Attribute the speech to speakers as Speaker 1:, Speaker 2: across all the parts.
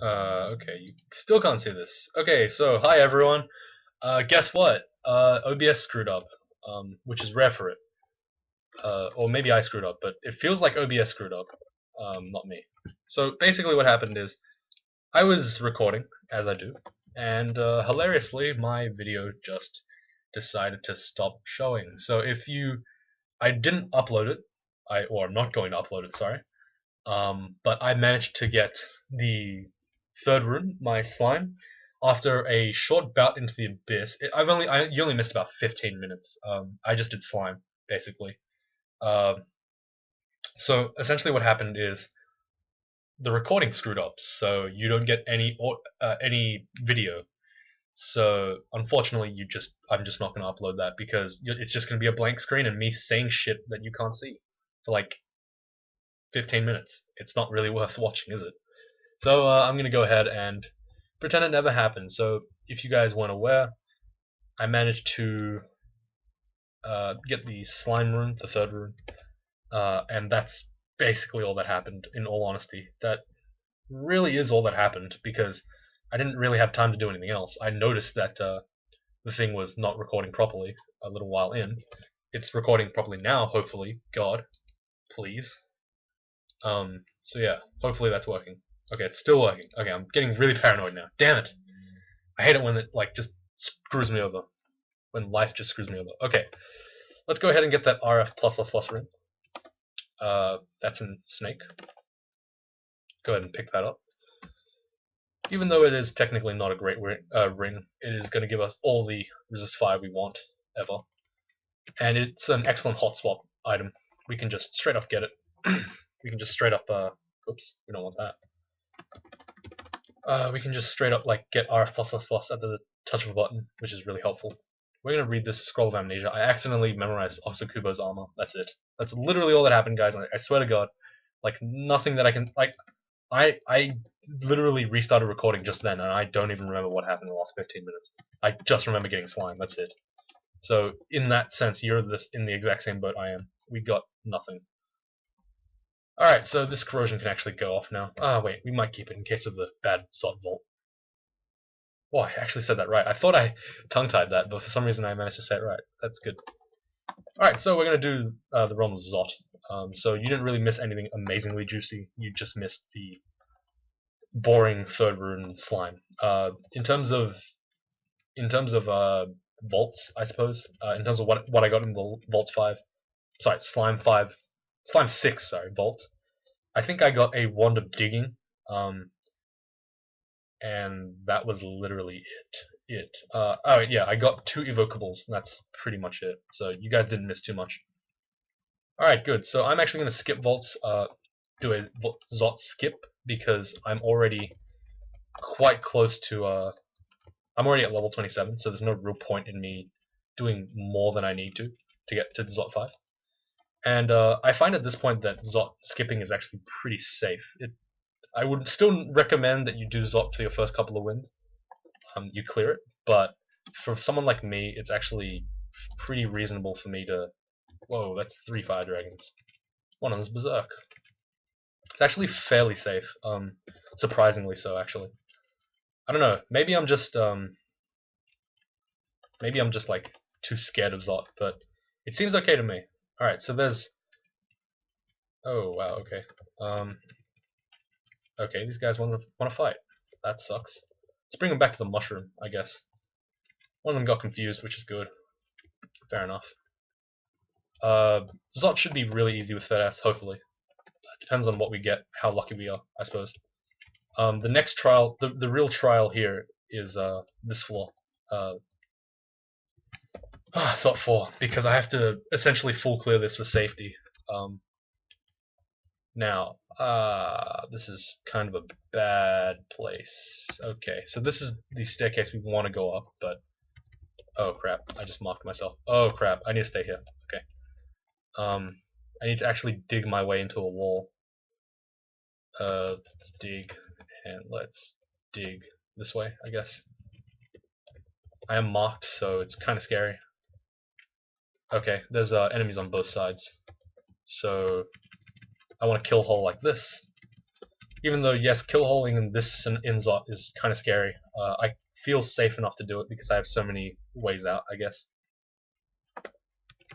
Speaker 1: Okay, you still can't see this. Okay, so hi everyone. Guess what? OBS screwed up, which is rare for it. Or maybe I screwed up, but it feels like OBS screwed up, not me. So basically, what happened is I was recording, as I do, and hilariously, my video just decided to stop showing. So I didn't upload it. Or I'm not going to upload it. Sorry. But I managed to get the third rune, my slime, after a short bout into the abyss. You only missed about 15 minutes. I just did slime basically. Um, so essentially, what happened is the recording screwed up, so you don't get any video. So unfortunately, I'm just not going to upload that because it's just going to be a blank screen and me saying shit that you can't see for like 15 minutes. It's not really worth watching, is it? So I'm going to go ahead and pretend it never happened. So if you guys weren't aware, I managed to get the slime rune, the third rune, and that's basically all that happened. In all honesty, that really is all that happened because I didn't really have time to do anything else. I noticed that the thing was not recording properly a little while in. It's recording properly now, hopefully. God, please. So yeah, hopefully that's working. Okay, it's still working. Okay, I'm getting really paranoid now. Damn it! I hate it when it like just screws me over. When life just screws me over. Okay, let's go ahead and get that RF+++ ring. That's in Snake. Go ahead and pick that up. Even though it is technically not a great ring, it is going to give us all the resist 5 we want ever, and it's an excellent hotspot item. We can just straight up get it. We can just straight up. Oops, we don't want that. We can just straight up like get RF++ at the touch of a button, which is really helpful. We're gonna read this Scroll of Amnesia. I accidentally memorized Osakubo's armor. That's it. That's literally all that happened, guys. I swear to God, like nothing that I can like. I literally restarted recording just then, and I don't even remember what happened in the last 15 minutes. I just remember getting slime. That's it. So in that sense, you're in the exact same boat I am. We got nothing. Alright, so this corrosion can actually go off now. Ah, wait, we might keep it in case of the bad Zot Vault. Oh, I actually said that right. I thought I tongue-tied that, but for some reason I managed to say it right. That's good. Alright, so we're going to do the realm of Zot. So you didn't really miss anything amazingly juicy. You just missed the boring third rune slime. In terms of vaults, I suppose. In terms of what I got in the Vault 5. Sorry, Slime 5. Slime 6, sorry, Vault. I think I got a Wand of Digging, and that was literally it. Oh yeah, I got 2 evocables, and that's pretty much it. So you guys didn't miss too much. Alright, good. So I'm actually going to skip vaults, do a Zot skip, because I'm already quite close to, I'm already at level 27, so there's no real point in me doing more than I need to get to Zot 5. And I find at this point that Zot skipping is actually pretty safe. I would still recommend that you do Zot for your first couple of wins. You clear it, but for someone like me, it's actually pretty reasonable for me to... Whoa, that's 3 fire dragons. One of them's Berserk. It's actually fairly safe, surprisingly so, actually. I don't know, maybe I'm just like too scared of Zot, but it seems okay to me. Alright, so there's... Oh, wow, okay. Okay, these guys want to fight. That sucks. Let's bring them back to the mushroom, I guess. One of them got confused, which is good. Fair enough. Zot should be really easy with Fedhas, hopefully. Depends on what we get, how lucky we are, I suppose. The next trial, the real trial here is this floor. Zot 4, because I have to essentially full clear this for safety. Now, this is kind of a bad place. Okay, so this is the staircase we want to go up, but... Oh crap, I just mocked myself. Oh crap, I need to stay here. Okay. I need to actually dig my way into a wall. Let's dig, and let's dig this way, I guess. I am mocked, so it's kind of scary. Okay, there's enemies on both sides. So, I want to kill hole like this. Even though, yes, kill holing in this Inzot is kind of scary, I feel safe enough to do it because I have so many ways out, I guess.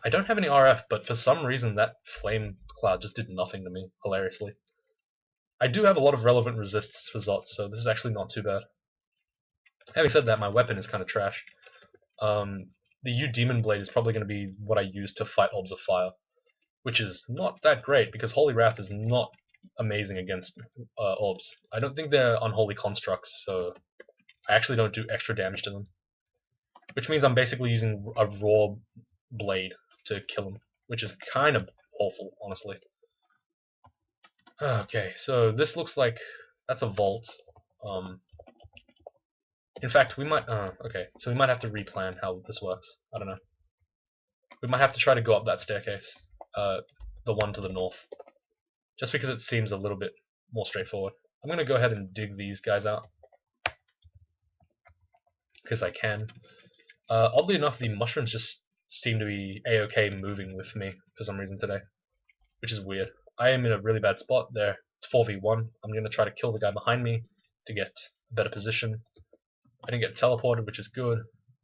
Speaker 1: I don't have any RF, but for some reason that flame cloud just did nothing to me, hilariously. I do have a lot of relevant resists for Zot, so this is actually not too bad. Having said that, my weapon is kind of trash. The U Demon Blade is probably going to be what I use to fight Orbs of Fire, which is not that great because Holy Wrath is not amazing against Orbs. I don't think they're unholy constructs, so I actually don't do extra damage to them. Which means I'm basically using a raw blade to kill them, which is kind of awful, honestly. Okay, so this looks like that's a vault. In fact, we might. Okay, so we might have to replan how this works. I don't know. We might have to try to go up that staircase, the one to the north, just because it seems a little bit more straightforward. I'm gonna go ahead and dig these guys out because I can. Oddly enough, the mushrooms just seem to be a-okay moving with me for some reason today, which is weird. I am in a really bad spot there. It's 4v1. I'm going to try to kill the guy behind me to get a better position. I didn't get teleported, which is good,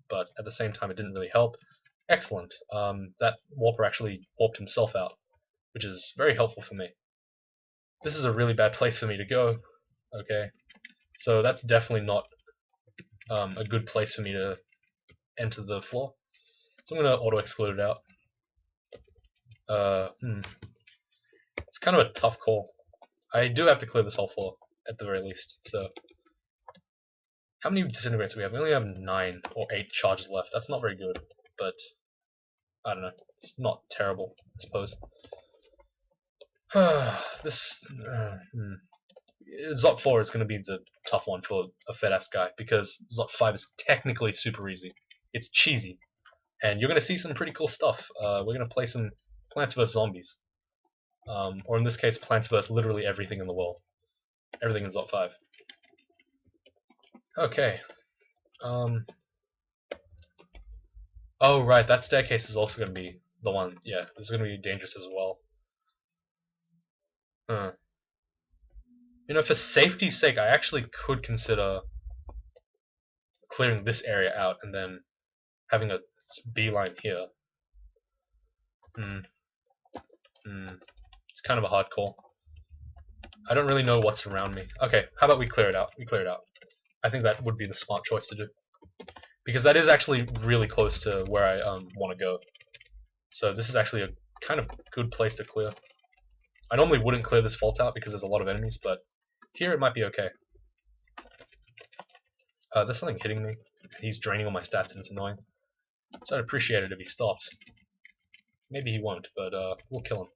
Speaker 1: but at the same time it didn't really help. Excellent. That warper actually warped himself out, which is very helpful for me. This is a really bad place for me to go. Okay, so that's definitely not a good place for me to enter the floor. So I'm going to auto-exclude it out. It's kind of a tough call. I do have to clear this whole floor, at the very least, so... How many disintegrates do we have? We only have 9 or 8 charges left. That's not very good, but... I don't know. It's not terrible, I suppose. This... Zot 4 is going to be the tough one for a Fedhas guy, because Zot 5 is technically super easy. It's cheesy. And you're going to see some pretty cool stuff. We're going to play some Plants vs. Zombies. Or in this case, Plants vs. literally everything in the world. Everything in Zot 5. Okay. Oh, right, that staircase is also going to be the one. Yeah, this is going to be dangerous as well. You know, for safety's sake, I actually could consider clearing this area out and then having a beeline here. It's kind of a hard call. I don't really know what's around me. Okay, how about we clear it out? We clear it out. I think that would be the smart choice to do. Because that is actually really close to where I want to go. So this is actually a kind of good place to clear. I normally wouldn't clear this vault out because there's a lot of enemies, but here it might be okay. There's something hitting me. He's draining all my stats and it's annoying. So I'd appreciate it if he stopped. Maybe he won't, but we'll kill him.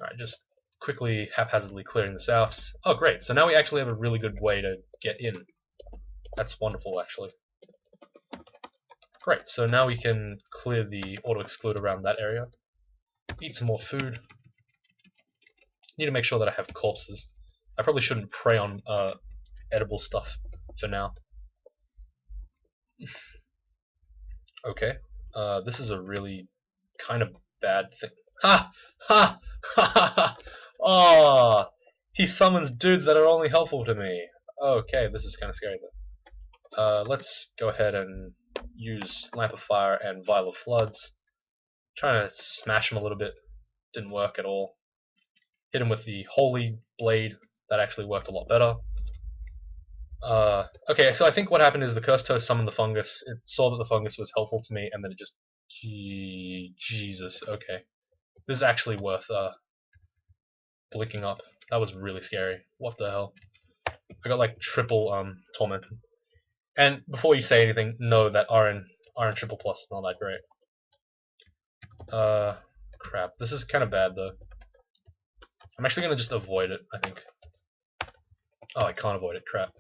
Speaker 1: Alright, just quickly, haphazardly clearing this out. Oh great, so now we actually have a really good way to get in. That's wonderful, actually. Great, so now we can clear the auto-exclude around that area. Eat some more food. Need to make sure that I have corpses. I probably shouldn't prey on edible stuff for now. Okay, this is a really kind of bad thing. Ha! Ha! Ha ha ha! Oh! He summons dudes that are only helpful to me. Okay, this is kind of scary though. Let's go ahead and use Lamp of Fire and Vial of Floods. Trying to smash him a little bit. Didn't work at all. Hit him with the Holy Blade. That actually worked a lot better. Okay, so I think what happened is the Cursed Toast summoned the fungus. It saw that the fungus was helpful to me, and then it just... Jesus, okay. This is actually worth blinking up. That was really scary. What the hell? I got like triple tormented. And before you say anything, know that RN triple plus is not that great. Crap. This is kind of bad though. I'm actually gonna just avoid it, I think. Oh, I can't avoid it. Crap.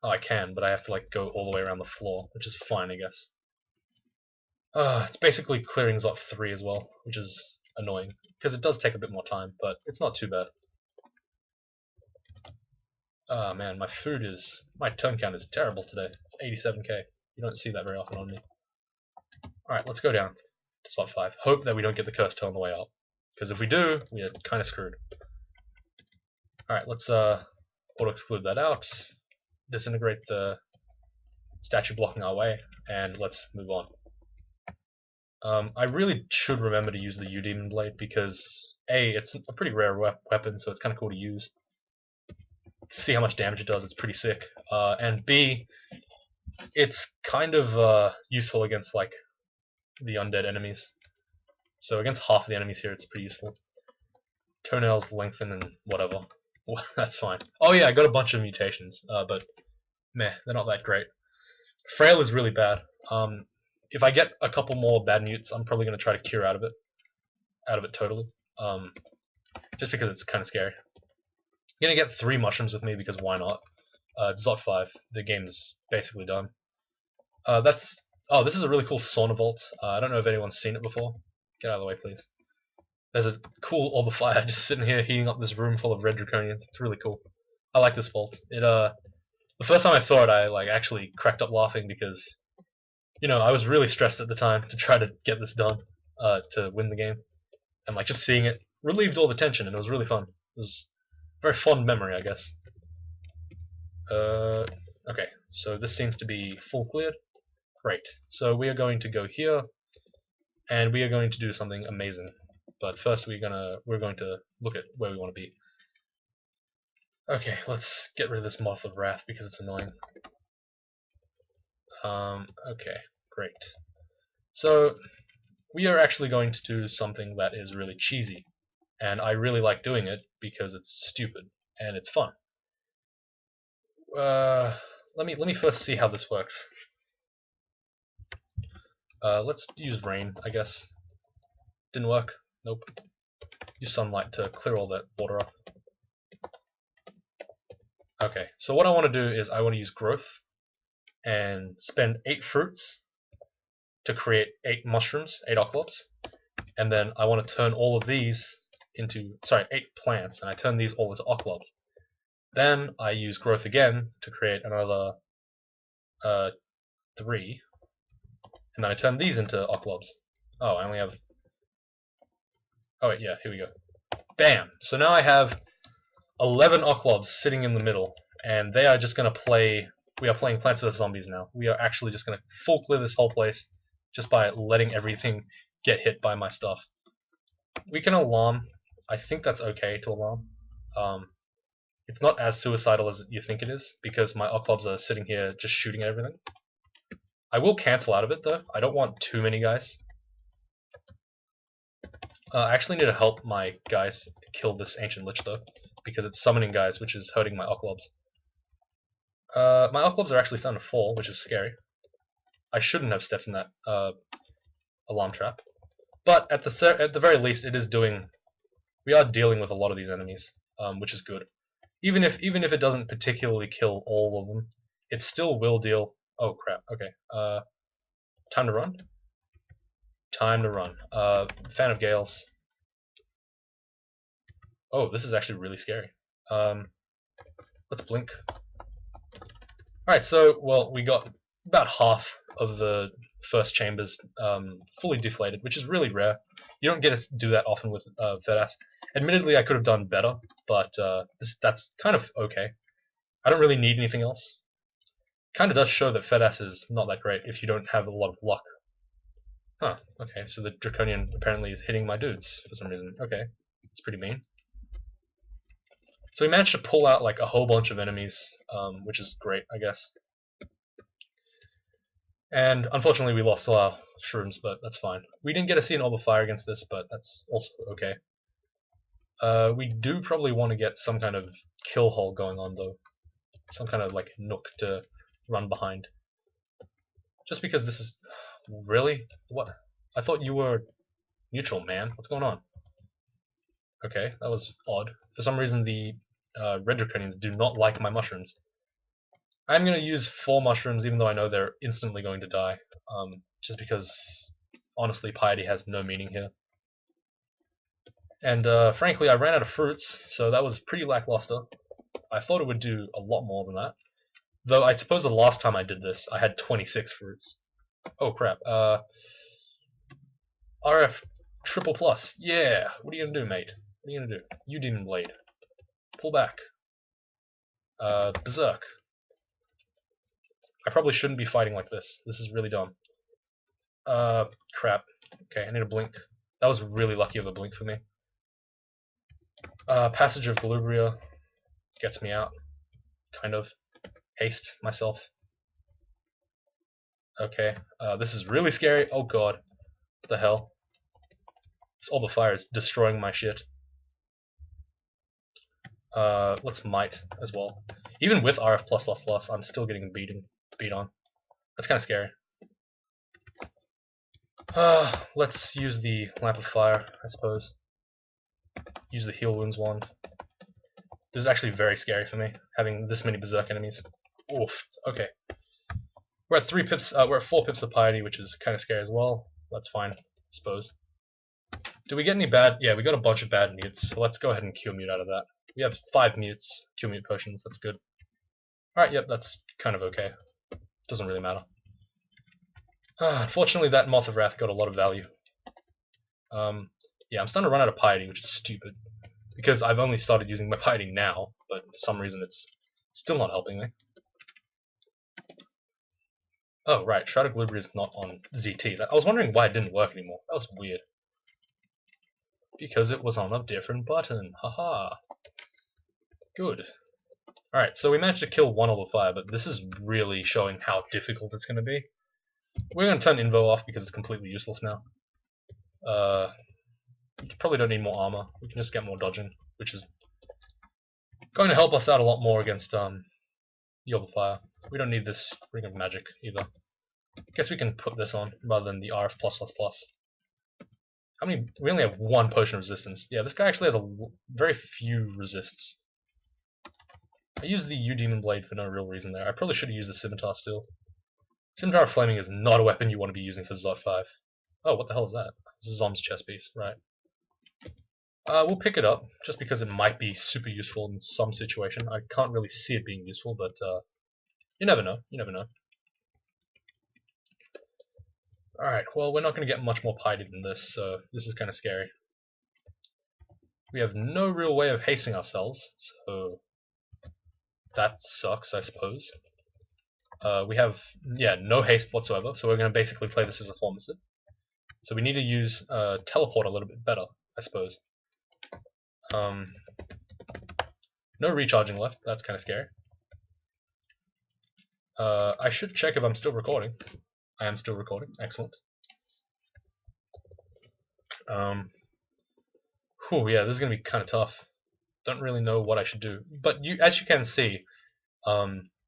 Speaker 1: Oh, I can, but I have to like go all the way around the floor, which is fine, I guess. It's basically clearing Zot 3 as well, which is annoying, because it does take a bit more time, but it's not too bad. Ah man, my turn count is terrible today. It's 87k. You don't see that very often on me. Alright, let's go down to Zot 5. Hope that we don't get the cursed toe on the way up. Because if we do, we are kind of screwed. Alright, let's auto-exclude that out. Disintegrate the statue blocking our way, and let's move on. I really should remember to use the U-Demon Blade because A, it's a pretty rare weapon, so it's kind of cool to use. See how much damage it does, it's pretty sick. And B, it's kind of useful against like the undead enemies. So against half the enemies here, it's pretty useful. Toenails lengthen and whatever. That's fine. Oh yeah, I got a bunch of mutations, but meh, they're not that great. Frail is really bad. If I get a couple more bad mutes, I'm probably going to try to cure out of it totally. Just because it's kind of scary. I'm going to get 3 mushrooms with me because why not? It's Zot 5. The game's basically done. Oh, this is a really cool sauna vault. I don't know if anyone's seen it before. Get out of the way, please. There's a cool orb of fire just sitting here heating up this room full of red draconians. It's really cool. I like this vault. The first time I saw it, I like actually cracked up laughing because, you know, I was really stressed at the time to try to get this done, to win the game, and like just seeing it relieved all the tension, and it was really fun. It was a very fond memory, I guess. Okay, so this seems to be full cleared. Great. So we are going to go here, and we are going to do something amazing. But first, we're going to look at where we want to be. Okay, let's get rid of this Moth of Wrath because it's annoying. Okay, great. So we are actually going to do something that is really cheesy, and I really like doing it because it's stupid and it's fun. Let me first see how this works. Let's use rain, I guess. Didn't work. Nope. Use sunlight to clear all that water up. Okay, so what I want to do is I want to use growth and spend 8 fruits to create 8 mushrooms, 8 oclobs, and then I want to turn all of these into, 8 plants, and I turn these all into oclobs. Then I use growth again to create another 3, and then I turn these into oclobs. Oh, I only have... Oh wait, yeah, here we go. Bam! So now I have 11 oclobs sitting in the middle, and they are just going to play... We are playing Plants vs. Zombies now. We are actually just going to full clear this whole place just by letting everything get hit by my stuff. We can alarm. I think that's okay to alarm. It's not as suicidal as you think it is, because my oclobs are sitting here just shooting at everything. I will cancel out of it though. I don't want too many guys. I actually need to help my guys kill this Ancient Lich though, because it's summoning guys, which is hurting my oclobs. My oclobs are actually starting to fall, which is scary. I shouldn't have stepped in that alarm trap. But at the very least, it is doing... We are dealing with a lot of these enemies, which is good. Even if it doesn't particularly kill all of them, it still will deal... Oh crap, okay. Time to run? Time to run. Fan of Gales. Oh, this is actually really scary. Let's blink. Alright, so, well, we got about half of the first chambers fully deflated, which is really rare. You don't get to do that often with Fedhas. Admittedly, I could have done better, but that's kind of okay. I don't really need anything else. Kind of does show that Fedhas is not that great if you don't have a lot of luck. Huh, okay, so the Draconian apparently is hitting my dudes for some reason. Okay, it's pretty mean. So we managed to pull out like a whole bunch of enemies, which is great, I guess. And unfortunately we lost all our shrooms, but that's fine. We didn't get to see an orb of fire against this, but that's also okay. We do probably want to get some kind of kill hole going on though. Some kind of like nook to run behind. Just because this is... Really? What? I thought you were neutral, man. What's going on? Okay, that was odd. For some reason the red draconians do not like my mushrooms. I'm going to use 4 mushrooms even though I know they're instantly going to die. Just because, honestly, piety has no meaning here. And frankly, I ran out of fruits, so that was pretty lackluster. I thought it would do a lot more than that. Though I suppose the last time I did this, I had 26 fruits. Oh crap. RF Triple plus. Yeah. What are you gonna do, mate? What are you gonna do? You demon blade. Pull back. Berserk. I probably shouldn't be fighting like this. This is really dumb. Crap. Okay, I need a blink. That was really lucky of a blink for me. Passage of Galubria gets me out. Kind of. Haste myself. Okay, this is really scary. Oh god. What the hell? This orb of fire is destroying my shit. Let's might as well. Even with RF+++, I'm still getting beat on. That's kind of scary. Let's use the Lamp of Fire, I suppose. Use the Heal Wounds wand. This is actually very scary for me, having this many Berserk enemies. Oof. Okay. We're at 3 pips. We're at 4 pips of piety, which is kind of scary as well. That's fine, I suppose. Do we get any bad? Yeah, we got a bunch of bad mutes. So let's go ahead and cure mute out of that. We have 5 mutes, cure mute potions. That's good. All right. Yep, that's kind of okay. Doesn't really matter. Unfortunately, that Moth of Wrath got a lot of value. Yeah, I'm starting to run out of piety, which is stupid. Because I've only started using my piety now, but for some reason it's still not helping me. Oh, right, Shroud of Galubria is not on ZT. I was wondering why it didn't work anymore. That was weird. Because it was on a different button. Haha. Good. Alright, so we managed to kill one Orb of Fire, but this is really showing how difficult it's going to be. We're going to turn Invo off because it's completely useless now. We probably don't need more armor. We can just get more dodging, which is going to help us out a lot more against the Orb of Fire. We don't need this Ring of Magic either. Guess we can put this on rather than the RF+++. How many? We only have 1 potion of resistance. Yeah, this guy actually has very few resists. I used the U-Demon Blade for no real reason there. I probably should have used the Scimitar still. Scimitar of Flaming is not a weapon you want to be using for Zot 5. Oh, what the hell is that? This is Zom's chest piece, right. We'll pick it up, just because it might be super useful in some situation. I can't really see it being useful, but you never know. You never know. Alright, well, we're not going to get much more piety than this, so this is kind of scary. We have no real way of hasting ourselves, so that sucks, I suppose. We have, yeah, no haste whatsoever, so we're going to basically play this as a Formicid. So we need to use Teleport a little bit better, I suppose. No recharging left, that's kind of scary. I should check if I'm still recording. I am still recording, excellent. Yeah, this is going to be kind of tough. Don't really know what I should do. But as you can see,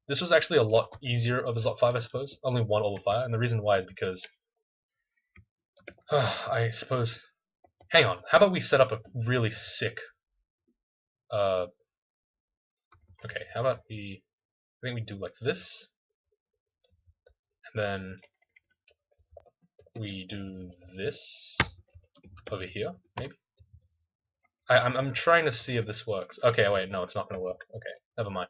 Speaker 1: this was actually a lot easier of a Zot 5, I suppose. Only 1 Orb of Fire, and the reason why is because... I suppose... Hang on, how about we set up a really sick... Okay, how about we... I think we do like this. And then... we do this over here, maybe? I'm trying to see if this works. Okay, wait, no, it's not going to work. Okay, never mind.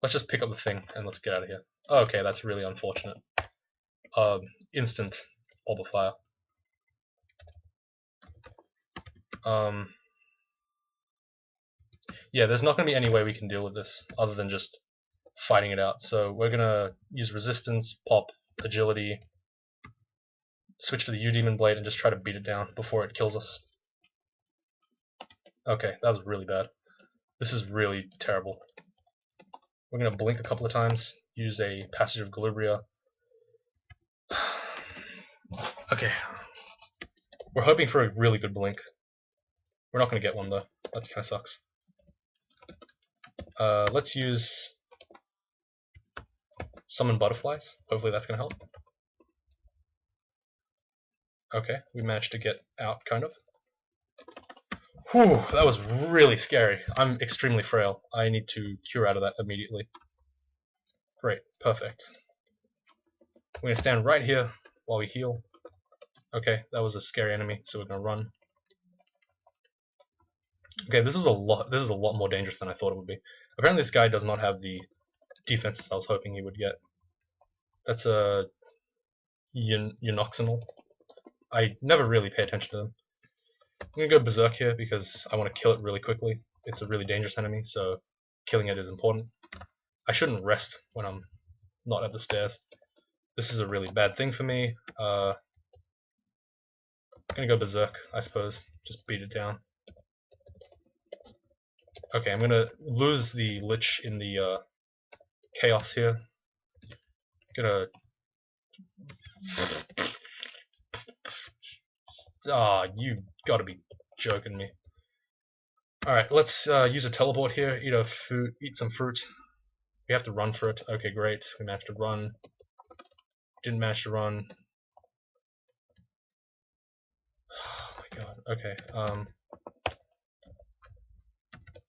Speaker 1: Let's just pick up the thing and let's get out of here. Okay, that's really unfortunate. Instant Orb of Fire. Yeah, there's not going to be any way we can deal with this other than just fighting it out. So we're going to use Resistance, Pop, Agility, switch to the U-Demon Blade, and just try to beat it down before it kills us. Okay, that was really bad. This is really terrible. We're going to blink a couple of times, use a Passage of Galubria. Okay. We're hoping for a really good blink. We're not going to get one though. That kind of sucks. Let's use Summon Butterflies. Hopefully that's going to help. Okay, we managed to get out, kind of. Whew, that was really scary. I'm extremely frail. I need to cure out of that immediately. Great, perfect. We're going to stand right here while we heal. Okay, that was a scary enemy, so we're going to run. Okay, this is a lot more dangerous than I thought it would be. Apparently this guy does not have the defenses I was hoping he would get. That's a Eunoxinal. I never really pay attention to them. I'm gonna go Berserk here because I want to kill it really quickly. It's a really dangerous enemy, so killing it is important. I shouldn't rest when I'm not at the stairs. This is a really bad thing for me. Gonna go Berserk, I suppose. Just beat it down. Okay, I'm gonna lose the Lich in the Chaos here. Gonna... Ah, you gotta be joking me. Alright, let's use a teleport here, eat some fruit. We have to run for it. Okay, great. We managed to run. Didn't manage to run. Oh my god. Okay,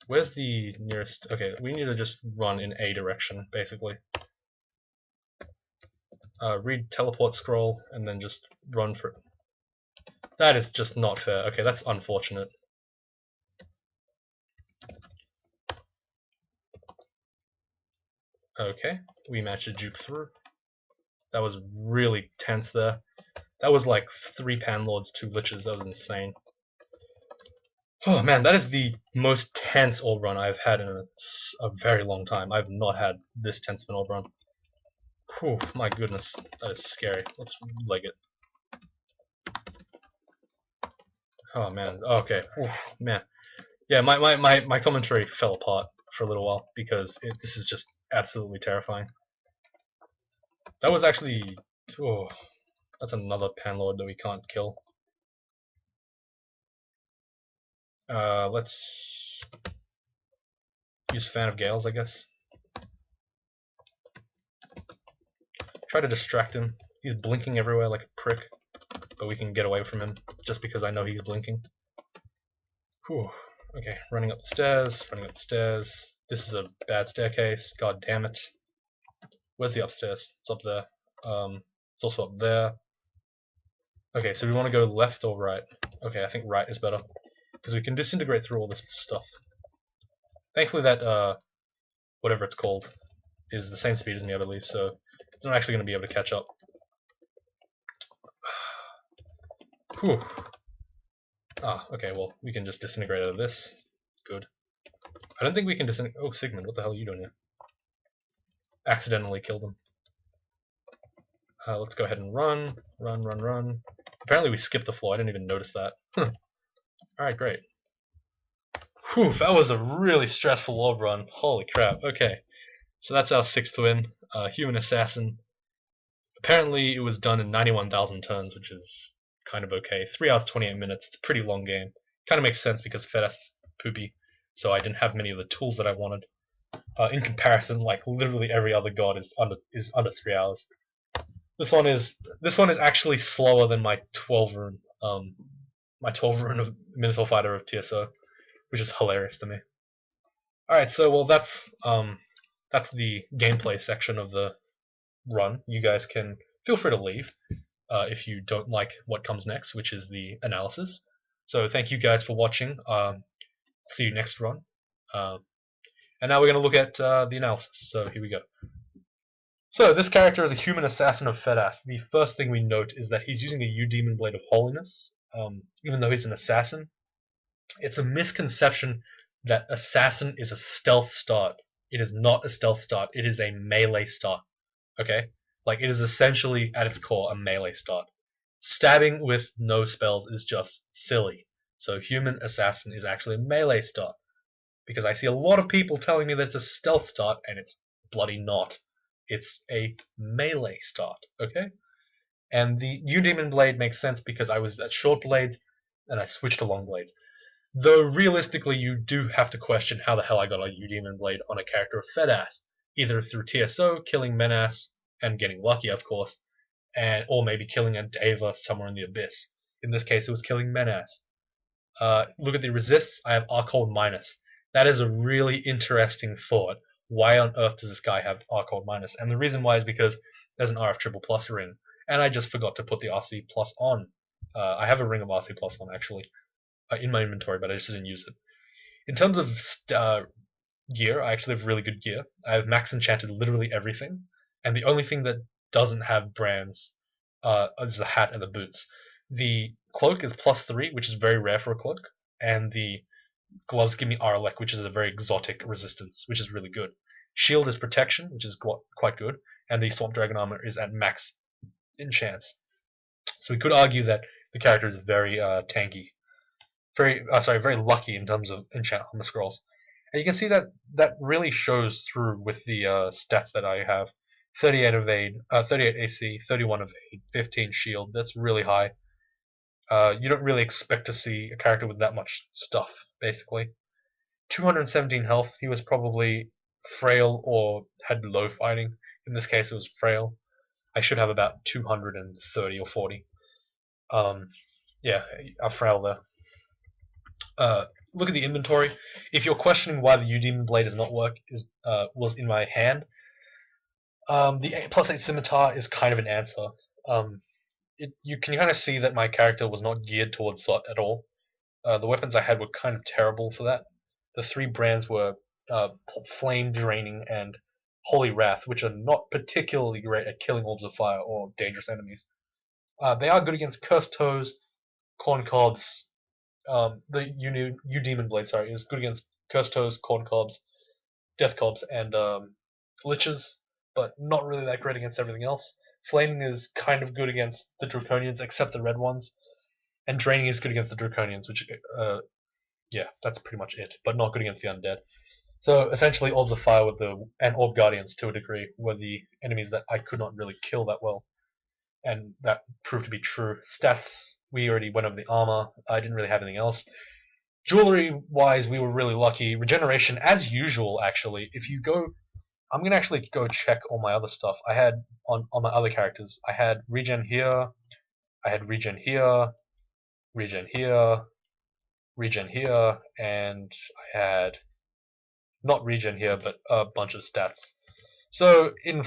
Speaker 1: where's the nearest... Okay, we need to just run in a direction, basically. Read teleport scroll, and then just run for it. That is just not fair. Okay, that's unfortunate. Okay, we managed to juke through. That was really tense there. That was like 3 Panlords, 2 Liches, that was insane. Oh man, that is the most tense orb run I've had in a very long time. I've not had this tense of an orb run. Whew, my goodness, that is scary. Let's leg it. Oh man, okay, whew, man. Yeah, my commentary fell apart for a little while because this is just absolutely terrifying. That was actually... Oh, that's another Panlord that we can't kill. Let's use Fan of Gales, I guess. Try to distract him. He's blinking everywhere like a prick, but we can get away from him just because I know he's blinking. Whew. Okay, running up the stairs, running up the stairs. This is a bad staircase, god damn it. Where's the upstairs? It's up there. It's also up there. Okay, so we want to go left or right? Okay, I think right is better, because we can disintegrate through all this stuff. Thankfully that, whatever it's called, is the same speed as me, I believe, so it's not actually going to be able to catch up. Whew. Ah, okay, well, we can just disintegrate out of this. Good. I don't think we can disintegrate... Oh, Sigmund, what the hell are you doing here? Accidentally killed him. Let's go ahead and run. Run. Apparently we skipped the floor, I didn't even notice that. Alright, great. Whew, that was a really stressful orb run. Holy crap, okay. So that's our 6th win. Human Assassin. Apparently it was done in 91,000 turns, which is kind of okay. 3 hours 28 minutes, it's a pretty long game. Kind of makes sense because Fedhas is poopy, so I didn't have many of the tools that I wanted. In comparison, like literally every other god is under 3 hours. This one is actually slower than my 12 rune of Minotaur Fighter of TSO, which is hilarious to me. Alright, so well that's the gameplay section of the run. You guys can feel free to leave if you don't like what comes next, which is the analysis. So thank you guys for watching. See you next run. And now we're going to look at the analysis. So here we go. So this character is a human assassin of Fedhas. The first thing we note is that he's using a Eudemon Blade of Holiness, even though he's an assassin. It's a misconception that assassin is a stealth start. It is not a stealth start. It is a melee start. Okay? Like, it is essentially, at its core, a melee start. Stabbing with no spells is just silly. So human assassin is actually a melee start. Because I see a lot of people telling me that it's a stealth start, and it's bloody not. It's a melee start, okay? And the Eudemon Blade makes sense because I was at short blades, and I switched to long blades. Though realistically, you do have to question how the hell I got a Eudemon Blade on a character of Fedhas, either through TSO, killing Menace, and getting lucky, of course, or maybe killing a Deva somewhere in the Abyss. In this case, it was killing Menace. Look at the resists, I have Archold minus. That is a really interesting thought. Why on earth does this guy have Archold minus? And the reason why is because there's an RF triple plus ring, and I just forgot to put the RC plus on. I have a ring of RC plus on, actually, in my inventory, but I just didn't use it. In terms of gear, I actually have really good gear. I have max enchanted literally everything, and the only thing that doesn't have brands is the hat and the boots. the cloak is +3, which is very rare for a cloak, and the gloves give me Arlek, which is a very exotic resistance, which is really good. Shield is protection, which is quite good, and the Swamp Dragon armor is at max enchants. So we could argue that the character is very tanky, very lucky in terms of enchant armor scrolls. And you can see that that really shows through with the stats that I have. 38 evade, 38 AC, 31 evade, 15 shield. That's really high. You don't really expect to see a character with that much stuff, basically. 217 health. He was probably frail or had low fighting. In this case, it was frail. I should have about 230 or 40. Yeah, I'm frail there. Look at the inventory. If you're questioning why the U-Demon Blade does not work, was in my hand. The +8 scimitar is kind of an answer. You can kind of see that my character was not geared towards Zot at all. The weapons I had were kind of terrible for that. The 3 brands were Flame, Draining, and Holy Wrath, which are not particularly great at killing orbs of fire or dangerous enemies. They are good against Cursed Toes, Corn Cobs. The U-Demon Blade, sorry, is good against Cursed Toes, Corn Cobs, Death Cobs, and Liches, but not really that great against everything else. Flaming is kind of good against the Draconians, except the red ones, and Draining is good against the Draconians, which, yeah, that's pretty much it, but not good against the Undead. So essentially, Orbs of Fire and Orb Guardians, to a degree, were the enemies that I could not really kill that well, and that proved to be true. Stats, we already went over the armor. I didn't really have anything else. Jewelry-wise, we were really lucky. Regeneration, as usual, actually. If you go... I'm going to actually go check all my other stuff. I had, on my other characters, I had regen here, I had regen here, regen here, regen here, and I had not regen here, but a bunch of stats. So in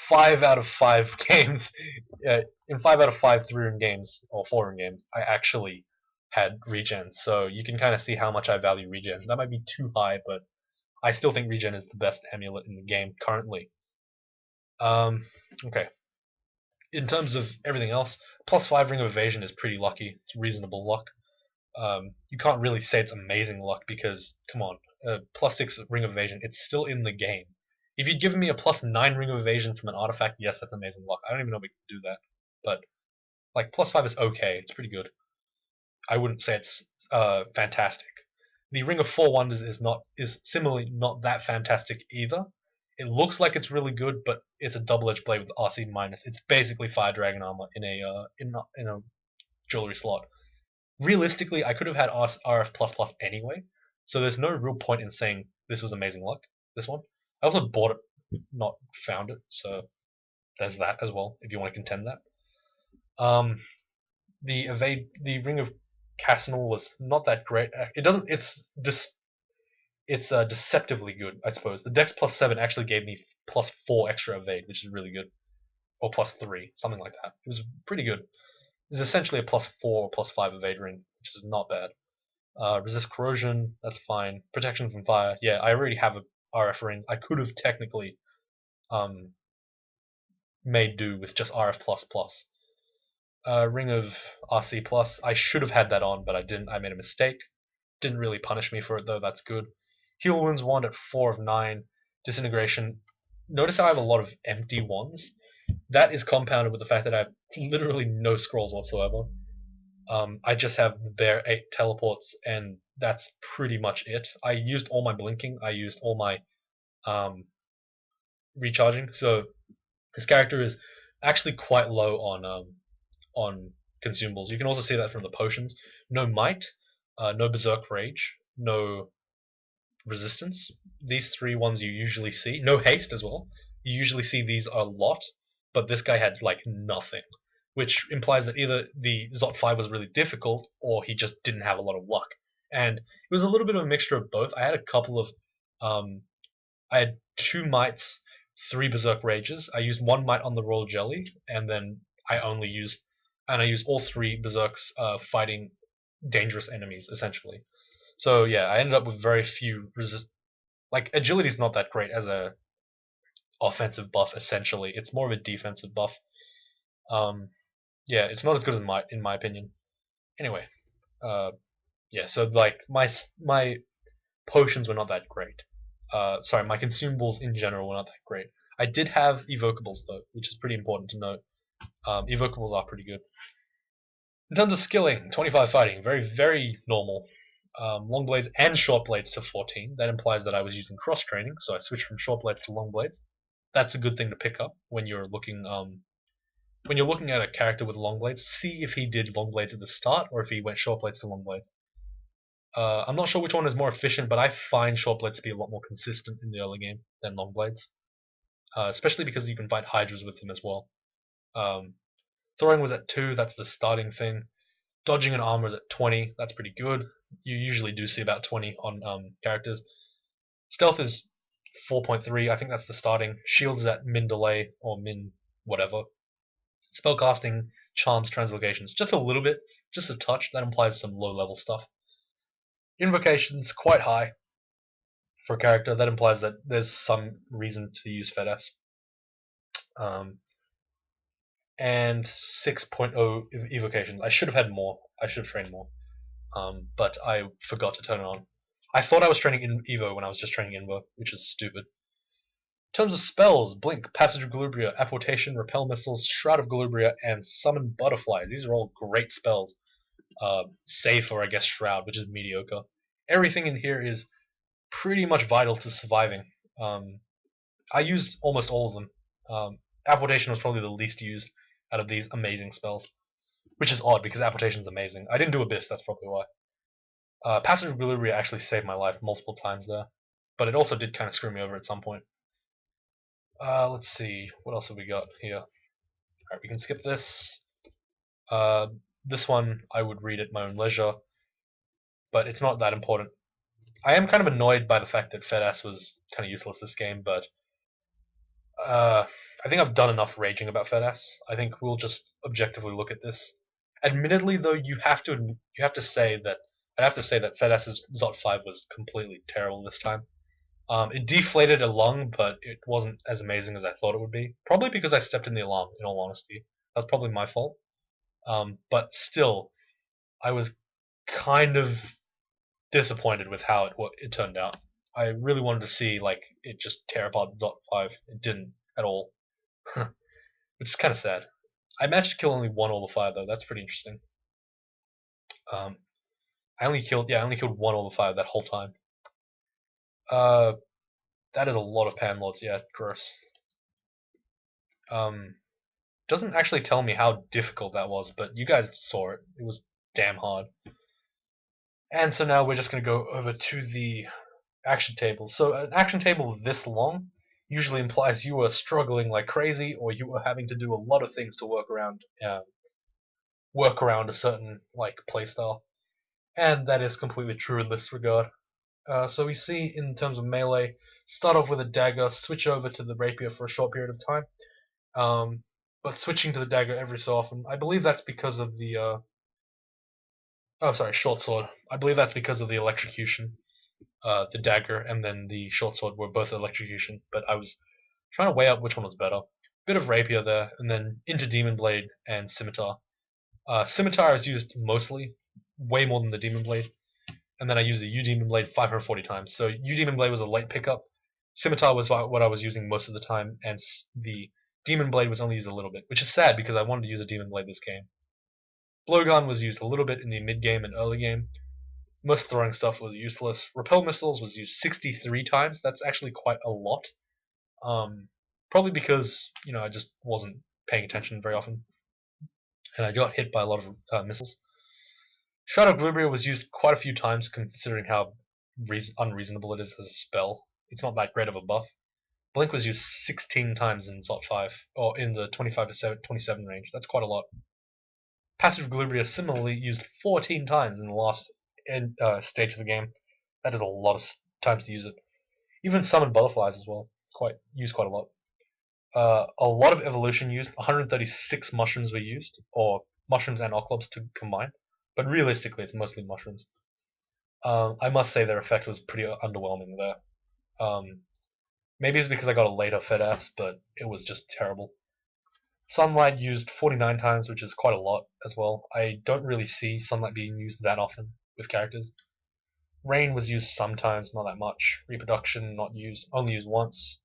Speaker 1: 5 out of 5 games, in 5 out of 5 3-rune games, or 4-rune games, I actually had regen. So you can kind of see how much I value regen. That might be too high, but I still think regen is the best amulet in the game currently. Okay. In terms of everything else, +5 Ring of Evasion is pretty lucky. It's reasonable luck. You can't really say it's amazing luck because, come on, +6 Ring of Evasion, it's still in the game. If you'd given me a +9 Ring of Evasion from an artifact, yes, that's amazing luck. I don't even know if we can do that. But, like, +5 is okay. It's pretty good. I wouldn't say it's fantastic. The Ring of Four Wonders is similarly not that fantastic either. It looks like it's really good, but it's a double-edged blade with RC minus. It's basically Fire Dragon armor in a jewelry slot. Realistically, I could have had RF++ anyway, so there's no real point in saying this was amazing luck. This one. I also bought it, not found it, so there's that as well. If you want to contend that. The Ring of Cassinal was not that great. It's deceptively good, I suppose. The Dex +7 actually gave me +4 extra evade, which is really good, or +3, something like that. It was pretty good. It's essentially a +4 or +5 evade ring, which is not bad. Resist corrosion, that's fine. Protection from fire, yeah, I already have a RF ring. I could have technically made do with just RF++. Ring of RC+, I should have had that on, but I didn't. I made a mistake. Didn't really punish me for it though, that's good. Heal Wounds wand at 4 of 9. Disintegration. Notice how I have a lot of empty wands? That is compounded with the fact that I have literally no scrolls whatsoever. I just have the bare 8 teleports, and that's pretty much it. I used all my blinking, I used all my recharging, so this character is actually quite low on consumables. You can also see that from the potions. No Might, no Berserk Rage, no Resistance. These 3 ones you usually see. No Haste as well. You usually see these a lot, but this guy had like nothing, which implies that either the Zot 5 was really difficult or he just didn't have a lot of luck. And it was a little bit of a mixture of both. I had a couple of I had 2 Mights, 3 Berserk Rages. I used 1 Might on the Royal Jelly, and then I used all 3 Berserks fighting dangerous enemies, essentially. So yeah, I ended up with very few like, agility's not that great as a offensive buff, essentially. It's more of a defensive buff. Yeah, it's not as good as in my opinion. Anyway, yeah. So like my potions were not that great. Sorry, my consumables in general were not that great. I did have evocables though, which is pretty important to note. Evocables are pretty good. In terms of skilling, 25 fighting, very normal. Long blades and short blades to 14. That implies that I was using cross training, so I switched from short blades to long blades. That's a good thing to pick up when you're looking at a character with long blades. See if he did long blades at the start or if he went short blades to long blades. I'm not sure which one is more efficient, but I find short blades to be a lot more consistent in the early game than long blades, especially because you can fight hydras with them as well. Um, Throwing was at 2. That's the starting thing. Dodging and armor is at 20. That's pretty good. You usually do see about 20 on characters. Stealth is 4.3. I think that's the starting. Shield is at min delay or min whatever. Spellcasting, charms, translocations, just a little bit, just a touch. That implies some low level stuff. Invocations quite high for a character. That implies that there's some reason to use Fedhas. And 6.0 evocations. I should have had more. I should have trained more. But I forgot to turn it on. I thought I was training in Evo when I was just training Invo, which is stupid. In terms of spells, Blink, Passage of Galubria, Apportation, Repel Missiles, Shroud of Galubria, and Summon Butterflies. These are all great spells. Save for, I guess, Shroud, which is mediocre. Everything in here is pretty much vital to surviving. I used almost all of them. Apportation was probably the least used out of these amazing spells, which is odd because Apportation is amazing. I didn't do Abyss, that's probably why. Passage of Galubria actually saved my life multiple times there, but it also did kind of screw me over at some point. Let's see, what else have we got here? Alright, we can skip this. This one I would read at my own leisure, but it's not that important. I am kind of annoyed by the fact that Fedhas was kind of useless this game, but I think I've done enough raging about Fedhas. I think we'll just objectively look at this. Admittedly, though, you have to say that Fedhas's Zot 5 was completely terrible this time. It deflated a lung, but it wasn't as amazing as I thought it would be. Probably because I stepped in the alarm, in all honesty. That's probably my fault. But still, I was kind of disappointed with how it turned out. I really wanted to see like it just tear apart the Zot 5. It didn't at all. Which is kind of sad. I managed to kill only one Order 5 though. That's pretty interesting. I only killed one Order 5 that whole time. That is a lot of Panlords. Yeah, gross. Doesn't actually tell me how difficult that was, but you guys saw it. It was damn hard. And so now we're just going to go over to the action table. So an action table this long usually implies you were struggling like crazy, or you were having to do a lot of things to work around a certain like playstyle, and that is completely true in this regard. So we see in terms of melee, start off with a dagger, switch over to the rapier for a short period of time, but switching to the dagger every so often. I believe that's because of the short sword. I believe that's because of the electrocution. The dagger and then the short sword were both electrocution, but I was trying to weigh up which one was better. Bit of rapier there, and then into demon blade and scimitar. Scimitar is used mostly, way more than the demon blade, and then I used the U demon blade 540 times. So U demon blade was a late pickup. Scimitar was what I was using most of the time, and the demon blade was only used a little bit, which is sad because I wanted to use a demon blade this game. Blowgun was used a little bit in the mid game and early game. Most throwing stuff was useless. Repel missiles was used 63 times. That's actually quite a lot. Probably because I just wasn't paying attention very often, and I got hit by a lot of missiles. Shroud of Galubria was used quite a few times, considering how unreasonable it is as a spell. It's not that great of a buff. Blink was used 16 times in Zot 5, or in the 25 to 27 range. That's quite a lot. Passage of Galubria similarly used 14 times in the last stage of the game. That is a lot of times to use it. Even Summon Butterflies as well. Used quite a lot. A lot of evolution used. 136 mushrooms were used, or mushrooms and Oclobs to combine. But realistically, it's mostly mushrooms. I must say their effect was pretty underwhelming there. Maybe it's because I got a later Fedhas, but it was just terrible. Sunlight used 49 times, which is quite a lot as well. I don't really see Sunlight being used that often with characters. Rain was used sometimes, not that much. Reproduction not used, only used once.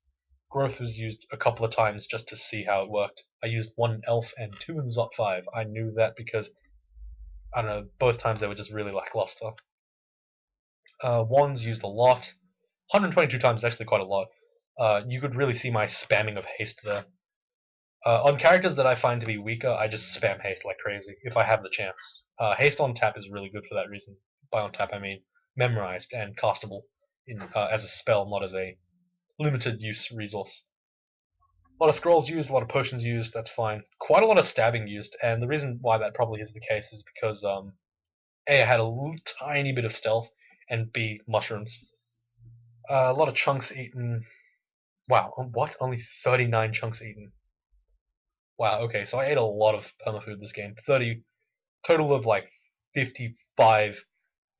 Speaker 1: Growth was used a couple of times just to see how it worked. I used 1 Elf and 2 in Zot 5. I knew that because, I don't know, both times they were just really lackluster. Wands used a lot. 122 times is actually quite a lot. You could really see my spamming of haste there. On characters that I find to be weaker, I just spam haste like crazy if I have the chance. Haste on tap is really good for that reason. By on tap, I mean memorized and castable as a spell, not as a limited use resource. A lot of scrolls used, a lot of potions used, that's fine. Quite a lot of stabbing used, and the reason why that probably is the case is because A, I had a tiny bit of stealth, and B, mushrooms. A lot of chunks eaten. Wow, what? Only 39 chunks eaten. Wow, okay, so I ate a lot of permafood this game. 30, total of like 55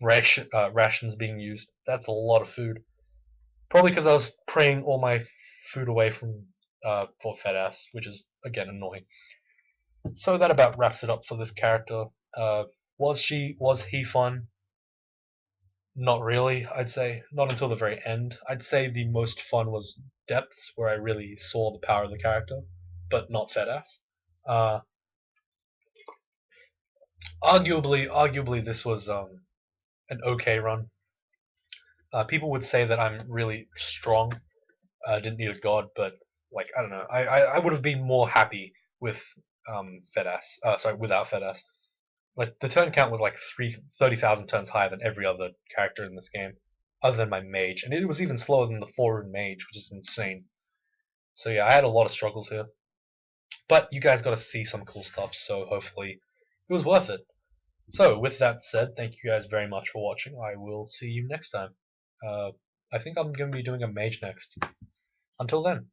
Speaker 1: rations being used. That's a lot of food. Probably because I was praying all my food away from for Fedhas, which is again annoying. So that about wraps it up for this character. Was he fun? Not really, I'd say. Not until the very end. I'd say the most fun was Depths, where I really saw the power of the character, but not Fedhas. Uh, arguably, this was an okay run. People would say that I'm really strong. Didn't need a god, but like I don't know. I would have been more happy with Fedhas. Sorry, without Fedhas. Like the turn count was like 30,000 turns higher than every other character in this game, other than my mage, and it was even slower than the 4-rune mage, which is insane. So yeah, I had a lot of struggles here, but you guys got to see some cool stuff, so hopefully it was worth it. So with that said, thank you guys very much for watching. I will see you next time. Uh, I think I'm going to be doing a mage next. Until then.